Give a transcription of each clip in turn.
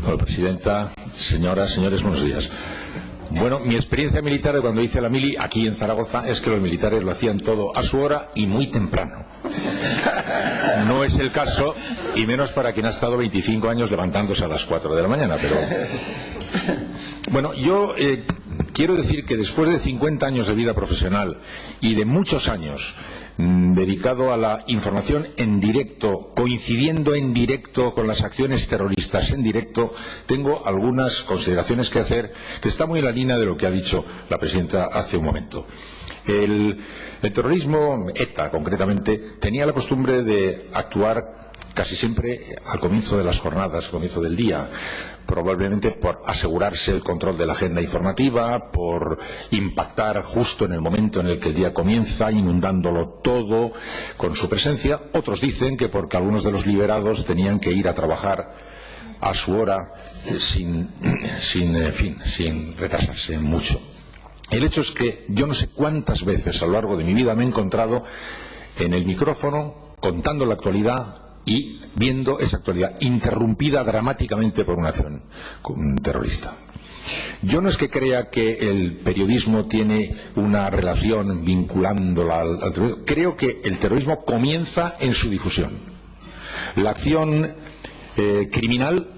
Señora presidenta, señoras, señores, buenos días. Bueno, mi experiencia militar de cuando hice la mili aquí en Zaragoza es que los militares lo hacían todo a su hora y muy temprano. No es el caso, y menos para quien ha estado 25 años levantándose a las 4 de la mañana, pero... Bueno, yo quiero decir que después de 50 años de vida profesional y de muchos años dedicado a la información en directo, coincidiendo en directo con las acciones terroristas en directo, tengo algunas consideraciones que hacer que está muy en la línea de lo que ha dicho la presidenta hace un momento. El terrorismo, ETA concretamente, tenía la costumbre de actuar casi siempre al comienzo de las jornadas, al comienzo del día, probablemente por asegurarse el control de la agenda informativa, por impactar justo en el momento en el que el día comienza, inundándolo todo con su presencia. Otros dicen que porque algunos de los liberados tenían que ir a trabajar a su hora sin retrasarse mucho. El hecho es que yo no sé cuántas veces a lo largo de mi vida me he encontrado en el micrófono contando la actualidad y viendo esa actualidad interrumpida dramáticamente por una acción terrorista. Yo no es que crea que el periodismo tiene una relación vinculándola al terrorismo. Creo que el terrorismo comienza en su difusión. La acción criminal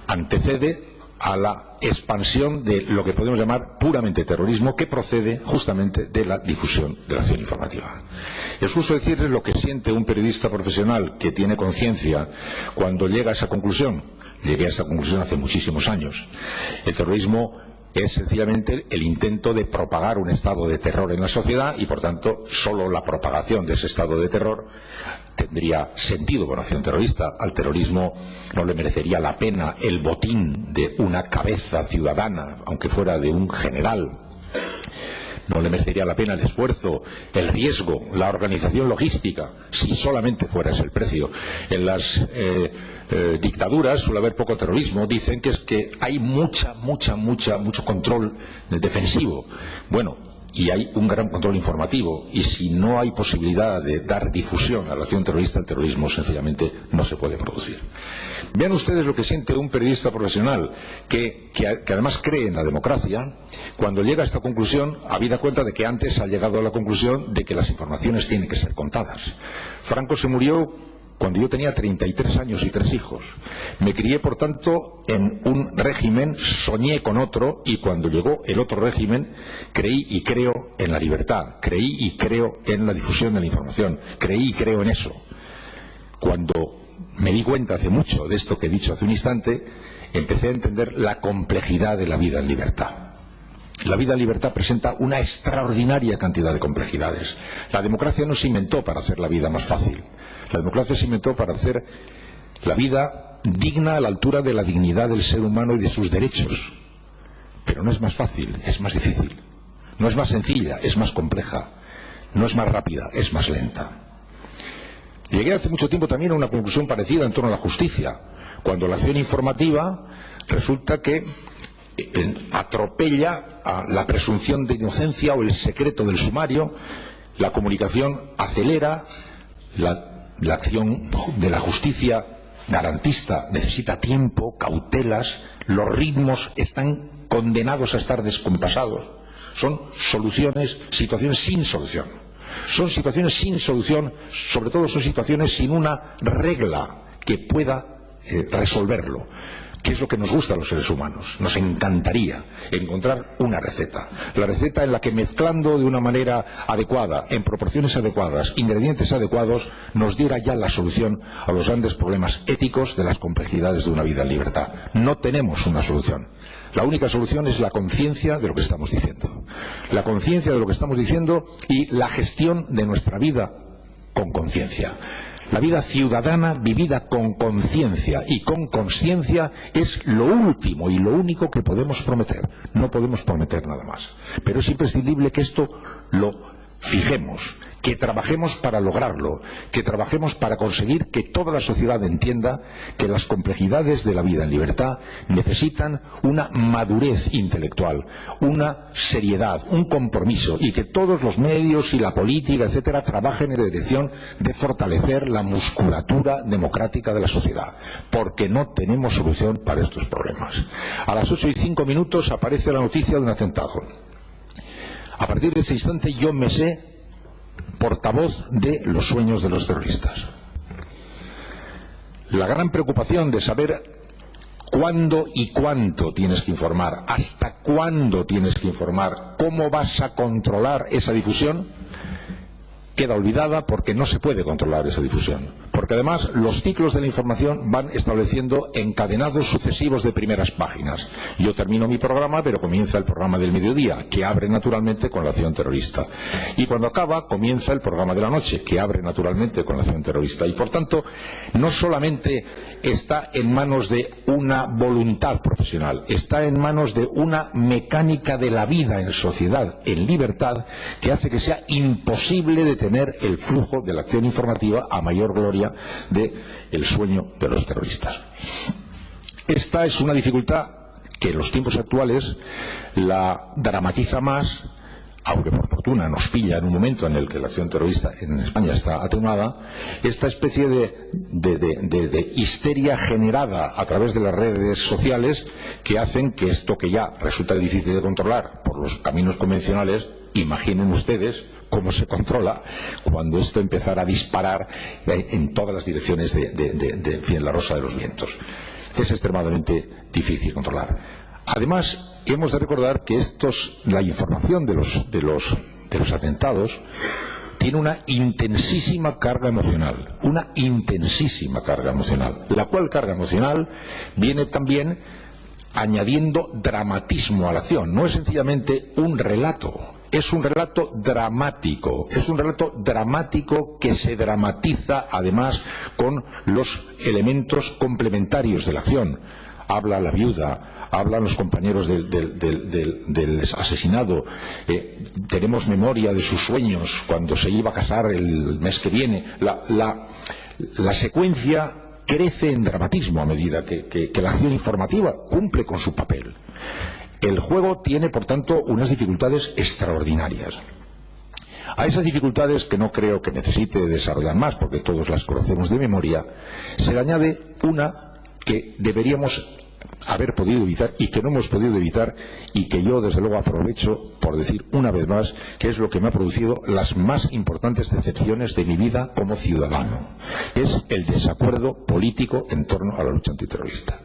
antecede a la expansión de lo que podemos llamar puramente terrorismo, que procede justamente de la difusión de la acción informativa. Es uso decirles lo que siente un periodista profesional que tiene conciencia cuando llega a esa conclusión. Llegué a esa conclusión hace muchísimos años. El terrorismo es sencillamente el intento de propagar un estado de terror en la sociedad y, por tanto, solo la propagación de ese estado de terror tendría sentido con acción terrorista. Al terrorismo no le merecería la pena el botín de una cabeza ciudadana, aunque fuera de un general. No le merecería la pena el esfuerzo, el riesgo, la organización logística, si solamente fuera ese el precio. En las dictaduras suele haber poco terrorismo. Dicen que es que hay mucho control defensivo. Bueno, y hay un gran control informativo, y si no hay posibilidad de dar difusión a la acción terrorista, el terrorismo sencillamente no se puede producir. Vean ustedes lo que siente un periodista profesional que además cree en la democracia cuando llega a esta conclusión, habida cuenta de que antes ha llegado a la conclusión de que las informaciones tienen que ser contadas. Franco se murió cuando yo tenía 33 años y 3 hijos. Me crié, por tanto, en un régimen, soñé con otro, y cuando llegó el otro régimen, creí y creo en la libertad, creí y creo en la difusión de la información, creí y creo en eso. Cuando me di cuenta hace mucho de esto que he dicho hace un instante, empecé a entender la complejidad de la vida en libertad. La vida en libertad presenta una extraordinaria cantidad de complejidades. La democracia no se inventó para hacer la vida más fácil. La democracia se inventó para hacer la vida digna a la altura de la dignidad del ser humano y de sus derechos. Pero no es más fácil, es más difícil. No es más sencilla, es más compleja. No es más rápida, es más lenta. Llegué hace mucho tiempo también a una conclusión parecida en torno a la justicia, cuando la acción informativa resulta que atropella a la presunción de inocencia o el secreto del sumario. La comunicación acelera, la acción de la justicia garantista necesita tiempo, cautelas, los ritmos están condenados a estar descompasados. Son soluciones, situaciones sin solución. Son situaciones sin solución, sobre todo son situaciones sin una regla que pueda resolverlo. ¿Qué es lo que nos gusta a los seres humanos? Nos encantaría encontrar una receta. La receta en la que, mezclando de una manera adecuada, en proporciones adecuadas, ingredientes adecuados, nos diera ya la solución a los grandes problemas éticos de las complejidades de una vida en libertad. No tenemos una solución. La única solución es la conciencia de lo que estamos diciendo. La conciencia de lo que estamos diciendo y la gestión de nuestra vida con conciencia. La vida ciudadana vivida con conciencia y con consciencia es lo último y lo único que podemos prometer. No podemos prometer nada más. Pero es imprescindible que esto lo fijemos, que trabajemos para lograrlo, que trabajemos para conseguir que toda la sociedad entienda que las complejidades de la vida en libertad necesitan una madurez intelectual, una seriedad, un compromiso, y que todos los medios y la política, etcétera, trabajen en la dirección de fortalecer la musculatura democrática de la sociedad, porque no tenemos solución para estos problemas. A las 8:05 aparece la noticia de un atentado. A partir de ese instante yo me sé portavoz de los sueños de los terroristas. La gran preocupación de saber cuándo y cuánto tienes que informar, hasta cuándo tienes que informar, cómo vas a controlar esa difusión, queda olvidada porque no se puede controlar esa difusión. Porque además los ciclos de la información van estableciendo encadenados sucesivos de primeras páginas. Yo termino mi programa, pero comienza el programa del mediodía, que abre naturalmente con la acción terrorista. Y cuando acaba, comienza el programa de la noche, que abre naturalmente con la acción terrorista. Y por tanto, no solamente está en manos de una voluntad profesional, está en manos de una mecánica de la vida en sociedad, en libertad, que hace que sea imposible detener el flujo de la acción informativa a mayor gloria del sueño de los terroristas. Esta es una dificultad que en los tiempos actuales la dramatiza más, aunque por fortuna nos pilla en un momento en el que la acción terrorista en España está atenuada, esta especie de histeria generada a través de las redes sociales que hacen que esto que ya resulta difícil de controlar por los caminos convencionales, imaginen ustedes cómo se controla cuando esto empezara a disparar en todas las direcciones en fin, la rosa de los vientos. Es extremadamente difícil controlar. Además, hemos de recordar que la información de los atentados tiene una intensísima carga emocional, la cual carga emocional viene también añadiendo dramatismo a la acción. No es sencillamente un relato, es un relato dramático, que se dramatiza además con los elementos complementarios de la acción. Habla la viuda, hablan los compañeros del asesinado, tenemos memoria de sus sueños cuando se iba a casar el mes que viene. La secuencia crece en dramatismo a medida que la acción informativa cumple con su papel. El juego tiene, por tanto, unas dificultades extraordinarias. A esas dificultades, que no creo que necesite desarrollar más, porque todos las conocemos de memoria, se le añade una que deberíamos haber podido evitar y que no hemos podido evitar, y que yo desde luego aprovecho por decir una vez más que es lo que me ha producido las más importantes decepciones de mi vida como ciudadano: es el desacuerdo político en torno a la lucha antiterrorista.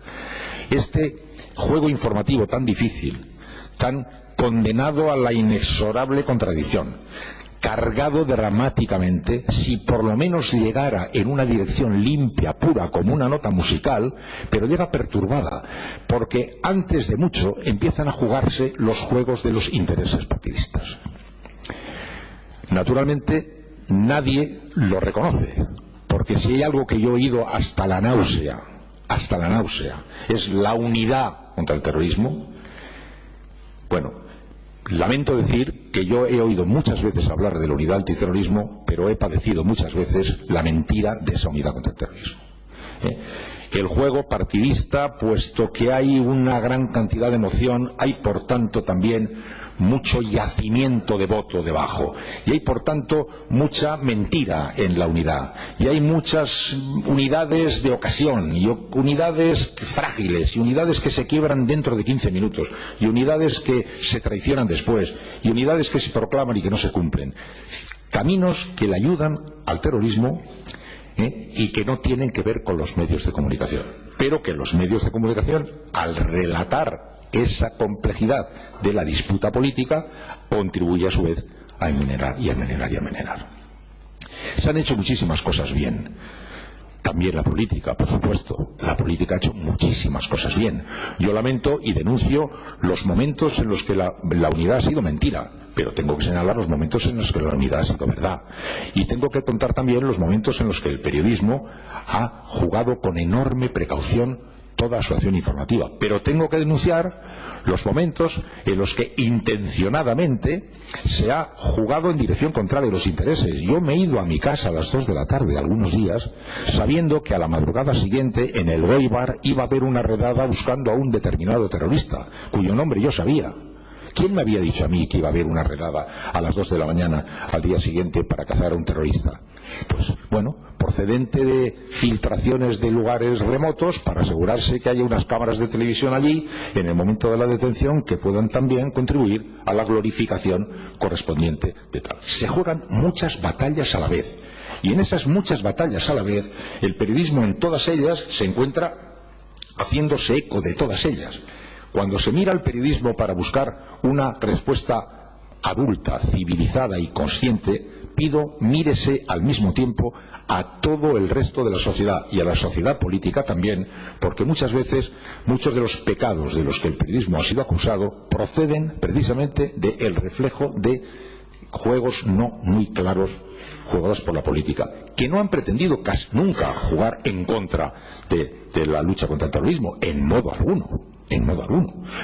Este juego informativo tan difícil, tan condenado a la inexorable contradicción, cargado dramáticamente, si por lo menos llegara en una dirección limpia, pura, como una nota musical, pero llega perturbada, porque antes de mucho empiezan a jugarse los juegos de los intereses partidistas. Naturalmente, nadie lo reconoce, porque si hay algo que yo he oído hasta la náusea, es la unidad contra el terrorismo. Bueno, lamento decir que yo he oído muchas veces hablar de la unidad antiterrorismo, pero he padecido muchas veces la mentira de esa unidad contra el terrorismo. El juego partidista, puesto que hay una gran cantidad de emoción, hay por tanto también mucho yacimiento de voto debajo, y hay por tanto mucha mentira en la unidad, y hay muchas unidades de ocasión, y unidades frágiles, y unidades que se quiebran dentro de 15 minutos, y unidades que se traicionan después, y unidades que se proclaman y que no se cumplen. Caminos que le ayudan al terrorismo, y que no tienen que ver con los medios de comunicación, pero que los medios de comunicación, al relatar esa complejidad de la disputa política, contribuye a su vez a envenenar. Se han hecho muchísimas cosas bien. También la política, por supuesto. La política ha hecho muchísimas cosas bien. Yo lamento y denuncio los momentos en los que la unidad ha sido mentira, pero tengo que señalar los momentos en los que la unidad ha sido verdad. Y tengo que contar también los momentos en los que el periodismo ha jugado con enorme precaución toda su acción informativa, pero tengo que denunciar los momentos en los que intencionadamente se ha jugado en dirección contraria de los intereses. Yo me he ido a mi casa a las 2 de la tarde algunos días sabiendo que a la madrugada siguiente en el Goibar iba a haber una redada buscando a un determinado terrorista cuyo nombre yo sabía. ¿Quién me había dicho a mí que iba a haber una redada a las 2 de la mañana al día siguiente para cazar a un terrorista? Pues bueno, procedente de filtraciones de lugares remotos para asegurarse que haya unas cámaras de televisión allí en el momento de la detención que puedan también contribuir a la glorificación correspondiente de tal. Se juegan muchas batallas a la vez y en esas muchas batallas a la vez el periodismo en todas ellas se encuentra haciéndose eco de todas ellas. Cuando se mira al periodismo para buscar una respuesta adulta, civilizada y consciente, mírese al mismo tiempo a todo el resto de la sociedad y a la sociedad política también, porque muchas veces muchos de los pecados de los que el periodismo ha sido acusado proceden precisamente del reflejo de juegos no muy claros jugados por la política, que no han pretendido casi nunca jugar en contra de la lucha contra el terrorismo, en modo alguno,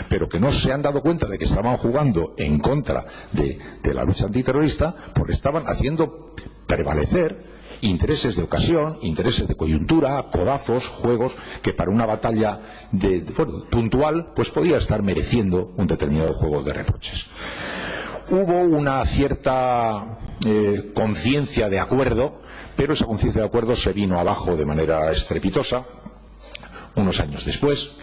pero que no se han dado cuenta de que estaban jugando en contra de la lucha antiterrorista porque estaban haciendo prevalecer intereses de ocasión, intereses de coyuntura, codazos, juegos que para una batalla puntual pues podía estar mereciendo un determinado juego de reproches. Hubo una cierta conciencia de acuerdo, pero esa conciencia de acuerdo se vino abajo de manera estrepitosa unos años después,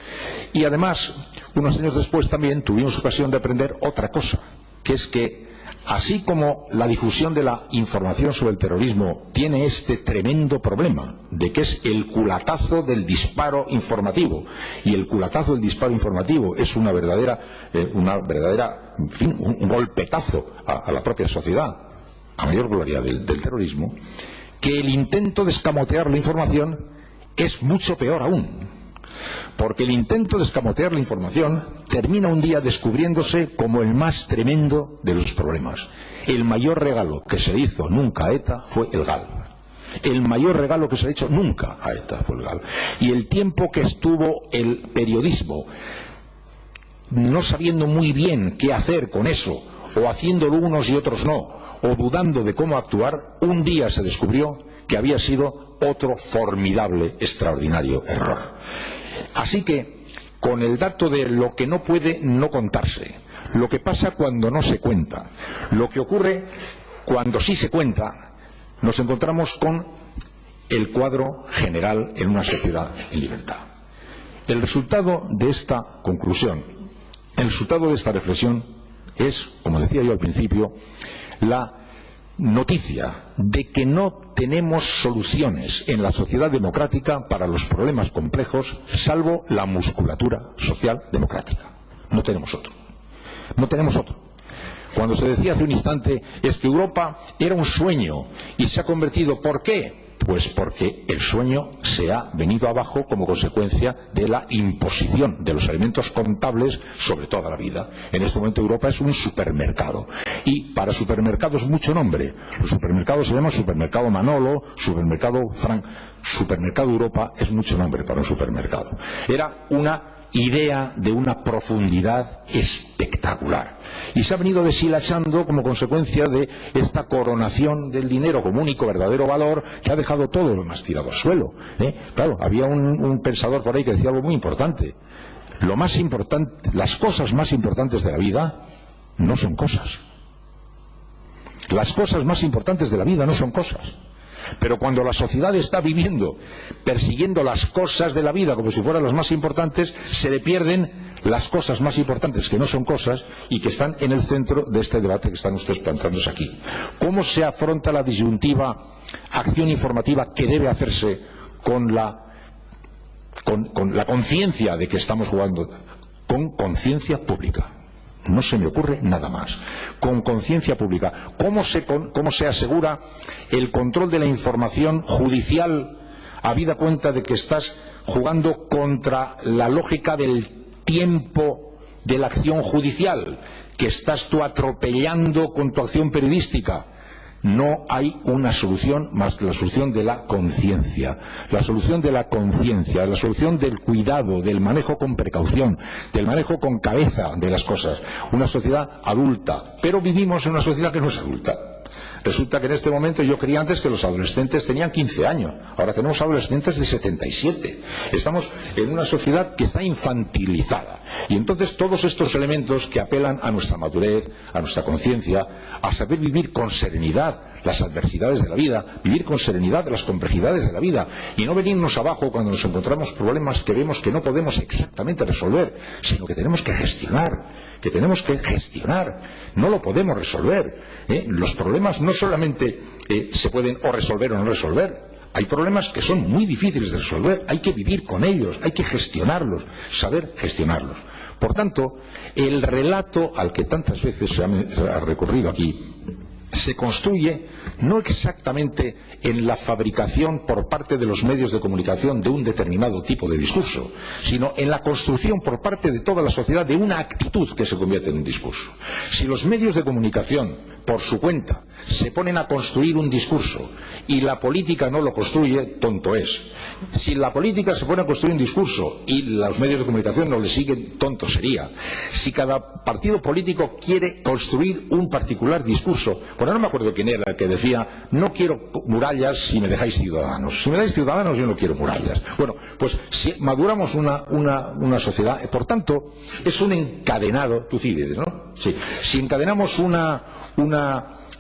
y además unos años después también tuvimos ocasión de aprender otra cosa, que es que así como la difusión de la información sobre el terrorismo tiene este tremendo problema de que es el culatazo del disparo informativo, y el culatazo del disparo informativo es una verdadera en fin, un golpetazo a la propia sociedad, a mayor gloria del terrorismo, que el intento de escamotear la información es mucho peor aún. Porque el intento de escamotear la información termina un día descubriéndose como el más tremendo de los problemas. El mayor regalo que se hizo nunca a ETA fue el GAL. El mayor regalo que se ha hecho nunca a ETA fue el GAL. Y el tiempo que estuvo el periodismo no sabiendo muy bien qué hacer con eso, o haciéndolo unos y otros no, o dudando de cómo actuar, un día se descubrió que había sido otro formidable, extraordinario error. Así que, con el dato de lo que no puede no contarse, lo que pasa cuando no se cuenta, lo que ocurre cuando sí se cuenta, nos encontramos con el cuadro general en una sociedad en libertad. El resultado de esta conclusión, el resultado de esta reflexión es, como decía yo al principio, la noticia de que no tenemos soluciones en la sociedad democrática para los problemas complejos, salvo la musculatura social democrática. No tenemos otro. No tenemos otro. Cuando se decía hace un instante es que Europa era un sueño y se ha convertido, ¿por qué? Pues porque el sueño se ha venido abajo como consecuencia de la imposición de los elementos contables sobre toda la vida. En este momento Europa es un supermercado. Y para supermercados mucho nombre. Los supermercados se llaman Supermercado Manolo, Supermercado Frank. Supermercado Europa es mucho nombre para un supermercado. Era una idea de una profundidad espectacular. Y se ha venido deshilachando como consecuencia de esta coronación del dinero como único verdadero valor que ha dejado todo lo más tirado al suelo. Claro, había un pensador por ahí que decía algo muy importante. Lo más importante, las cosas más importantes de la vida no son cosas. Las cosas más importantes de la vida no son cosas. Pero cuando la sociedad está viviendo, persiguiendo las cosas de la vida como si fueran las más importantes, se le pierden las cosas más importantes que no son cosas y que están en el centro de este debate que están ustedes planteándose aquí. ¿Cómo se afronta la disyuntiva acción informativa que debe hacerse con la conciencia de que estamos jugando? Con conciencia pública. No se me ocurre nada más. Con conciencia pública. ¿Cómo se asegura el control de la información judicial habida cuenta de que estás jugando contra la lógica del tiempo de la acción judicial? Que estás tú atropellando con tu acción periodística, No hay una solución más que la solución de la conciencia. La solución de la conciencia, la solución del cuidado, del manejo con precaución, del manejo con cabeza de las cosas. Una sociedad adulta, pero vivimos en una sociedad que no es adulta. Resulta que en este momento yo creía antes que los adolescentes tenían 15 años. Ahora tenemos adolescentes de 77. Estamos en una sociedad que está infantilizada. Y entonces todos estos elementos que apelan a nuestra madurez, a nuestra conciencia, a saber vivir con serenidad las adversidades de la vida, vivir con serenidad las complejidades de la vida y no venirnos abajo cuando nos encontramos problemas que vemos que no podemos exactamente resolver, sino que tenemos que gestionar, no lo podemos resolver. Los problemas no solamente se pueden o resolver o no resolver, hay problemas que son muy difíciles de resolver, hay que vivir con ellos, hay que gestionarlos, saber gestionarlos. Por tanto, el relato al que tantas veces se ha recurrido aquí se construye no exactamente en la fabricación por parte de los medios de comunicación de un determinado tipo de discurso, sino en la construcción por parte de toda la sociedad de una actitud que se convierte en un discurso. Si los medios de comunicación, por su cuenta, se ponen a construir un discurso y la política no lo construye, tonto es. Si la política se pone a construir un discurso y los medios de comunicación no le siguen, tonto sería. Si cada partido político quiere construir un particular discurso, bueno, no me acuerdo quién era el que decía, no quiero murallas si me dejáis ciudadanos. Si me dais ciudadanos yo no quiero murallas. Bueno, pues si maduramos una sociedad, por tanto, es un encadenado, tú sí dices, ¿no? Sí. Si encadenamos una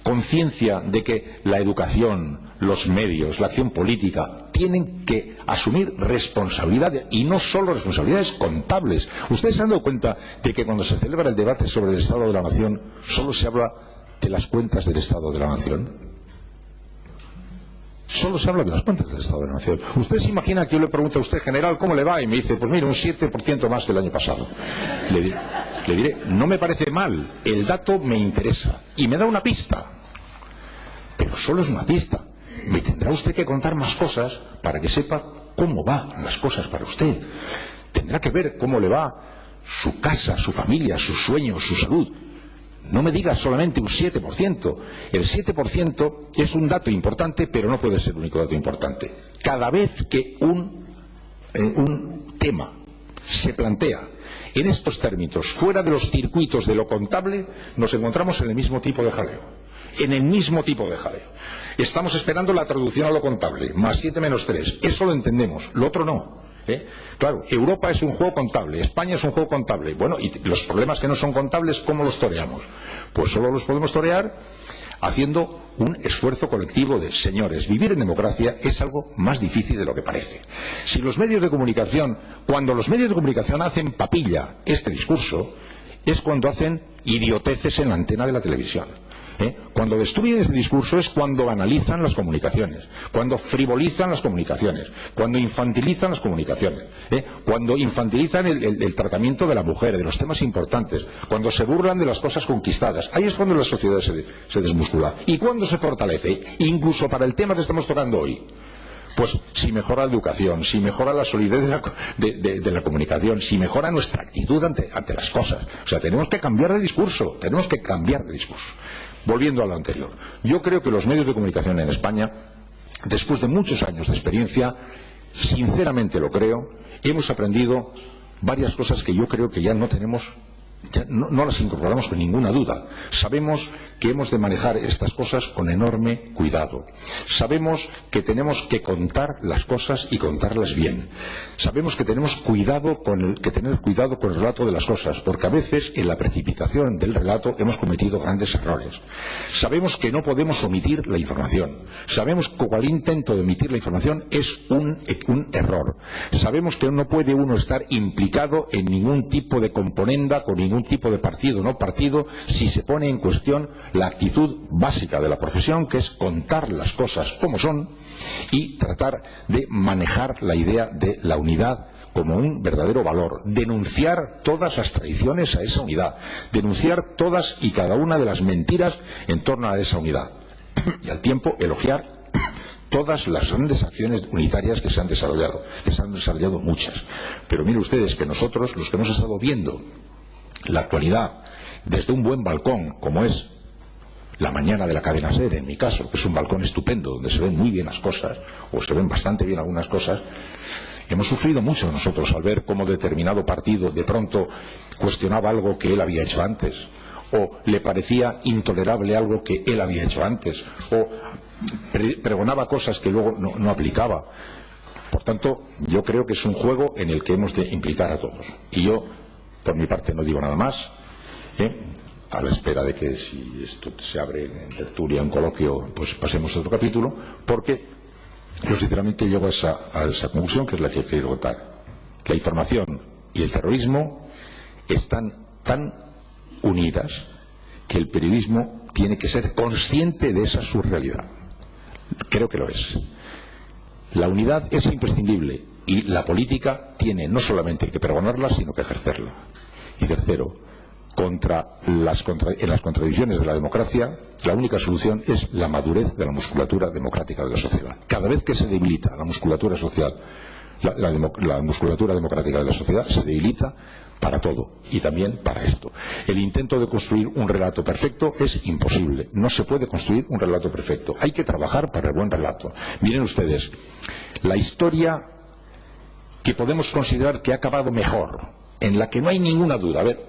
conciencia de que la educación, los medios, la acción política tienen que asumir responsabilidades y no solo responsabilidades contables. ¿Ustedes se han dado cuenta de que cuando se celebra el debate sobre el Estado de la Nación solo se habla de las cuentas del Estado de la Nación? Solo se habla de las cuentas del Estado de la Nación. ¿Usted se imagina que yo le pregunto a usted, general, cómo le va? Y me dice, pues mire, un 7% más que el año pasado. Le diré, no me parece mal, el dato me interesa y me da una pista, pero solo es una pista. Me tendrá usted que contar más cosas para que sepa cómo van las cosas para usted. Tendrá que ver cómo le va su casa, su familia, sus sueños, su salud. No me diga solamente un 7%. El 7% es un dato importante, pero no puede ser el único dato importante. Cada vez que un tema se plantea en estos términos, fuera de los circuitos de lo contable, nos encontramos en el mismo tipo de jaleo. Estamos esperando la traducción a lo contable, más 7 menos 3. Eso lo entendemos, lo otro no. Claro, Europa es un juego contable, España es un juego contable. Bueno, y los problemas que no son contables, ¿cómo los toreamos? Pues solo los podemos torear haciendo un esfuerzo colectivo de señores. Vivir en democracia es algo más difícil de lo que parece. Si los medios de comunicación, cuando los medios de comunicación hacen papilla este discurso, es cuando hacen idioteces en la antena de la televisión. Cuando destruyen este discurso es cuando banalizan las comunicaciones, cuando frivolizan las comunicaciones, cuando infantilizan las comunicaciones, cuando infantilizan el tratamiento de la mujer, de los temas importantes, cuando se burlan de las cosas conquistadas. Ahí es cuando la sociedad se desmuscula. ¿Y cuando se fortalece? Incluso para el tema que estamos tocando hoy. Pues si mejora la educación, si mejora la solidez de la comunicación, si mejora nuestra actitud ante las cosas. O sea, tenemos que cambiar de discurso, Volviendo a lo anterior, yo creo que los medios de comunicación en España, después de muchos años de experiencia, sinceramente lo creo, hemos aprendido varias cosas que yo creo que ya no tenemos, no las incorporamos con ninguna duda. Sabemos que hemos de manejar estas cosas con enorme cuidado. Sabemos que tenemos que contar las cosas y contarlas bien. Sabemos que tenemos que tener cuidado con el relato de las cosas, porque a veces en la precipitación del relato hemos cometido grandes errores. Sabemos que no podemos omitir la información. Sabemos que cualquier intento de omitir la información es un error. Sabemos que no puede uno estar implicado en ningún tipo de componenda con ningún tipo de partido o no partido si se pone en cuestión la actitud básica de la profesión, que es contar las cosas como son y tratar de manejar la idea de la unidad como un verdadero valor, denunciar todas las traiciones a esa unidad, denunciar todas y cada una de las mentiras en torno a esa unidad y al tiempo elogiar todas las grandes acciones unitarias que se han desarrollado muchas. Pero miren ustedes que nosotros, los que hemos estado viendo la actualidad desde un buen balcón, como es la mañana de la cadena SER, en mi caso, que es un balcón estupendo, donde se ven muy bien las cosas, o se ven bastante bien algunas cosas, hemos sufrido mucho nosotros al ver cómo determinado partido de pronto cuestionaba algo que él había hecho antes, o le parecía intolerable algo que él había hecho antes, o pregonaba cosas que luego no aplicaba. Por tanto, yo creo que es un juego en el que hemos de implicar a todos. Y yo, por mi parte, no digo nada más, a la espera de que, si esto se abre en tertulia, en coloquio, pues pasemos a otro capítulo, porque yo sinceramente llego a esa conclusión, que es la que quiero votar. La información y el terrorismo están tan unidas que el periodismo tiene que ser consciente de esa surrealidad. Creo que lo es. La unidad es imprescindible y la política tiene no solamente que pregonarla, sino que ejercerla. Y tercero, en las contradicciones de la democracia, la única solución es la madurez de la musculatura democrática de la sociedad. Cada vez que se debilita la musculatura social, la musculatura democrática de la sociedad se debilita para todo, y también para esto. El intento de construir un relato perfecto es imposible. No se puede construir un relato perfecto. Hay que trabajar para el buen relato. Miren ustedes, la historia que podemos considerar que ha acabado mejor, en la que no hay ninguna duda. A ver,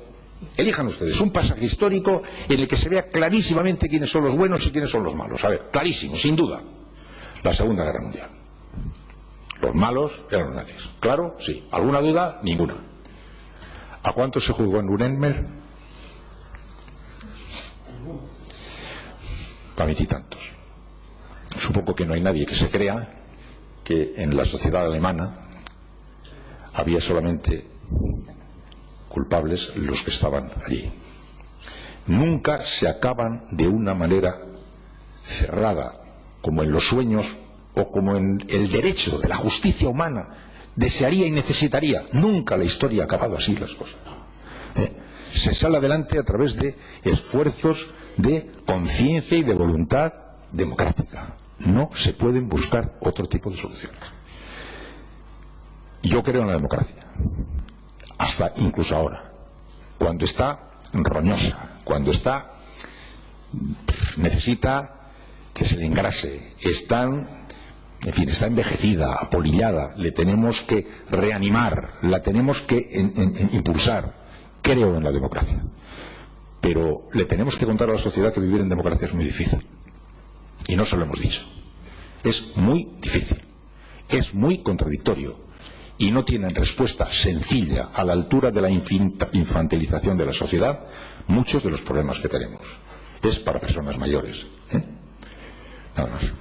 elijan ustedes un pasaje histórico en el que se vea clarísimamente quiénes son los buenos y quiénes son los malos. A ver, clarísimo, sin duda. La Segunda Guerra Mundial. Los malos eran los nazis. ¿Claro? Sí. ¿Alguna duda? Ninguna. ¿A cuánto se juzgó en Nuremberg? A 20 y tantos. Supongo que no hay nadie que se crea que en la sociedad alemana había solamente culpables los que estaban allí. Nunca se acaban de una manera cerrada, como en los sueños o como en el derecho de la justicia humana desearía y necesitaría. Nunca la historia ha acabado así las cosas. Se sale adelante a través de esfuerzos de conciencia y de voluntad democrática. No se pueden buscar otro tipo de soluciones. Yo creo en la democracia, hasta incluso ahora, cuando está roñosa, cuando necesita que se le engrase, está envejecida, apolillada, le tenemos que reanimar, la tenemos que impulsar. Creo en la democracia, pero le tenemos que contar a la sociedad que vivir en democracia es muy difícil, y no se lo hemos dicho. Es muy difícil, es muy contradictorio, y no tienen respuesta sencilla a la altura de la infantilización de la sociedad muchos de los problemas que tenemos. Es para personas mayores. Nada más.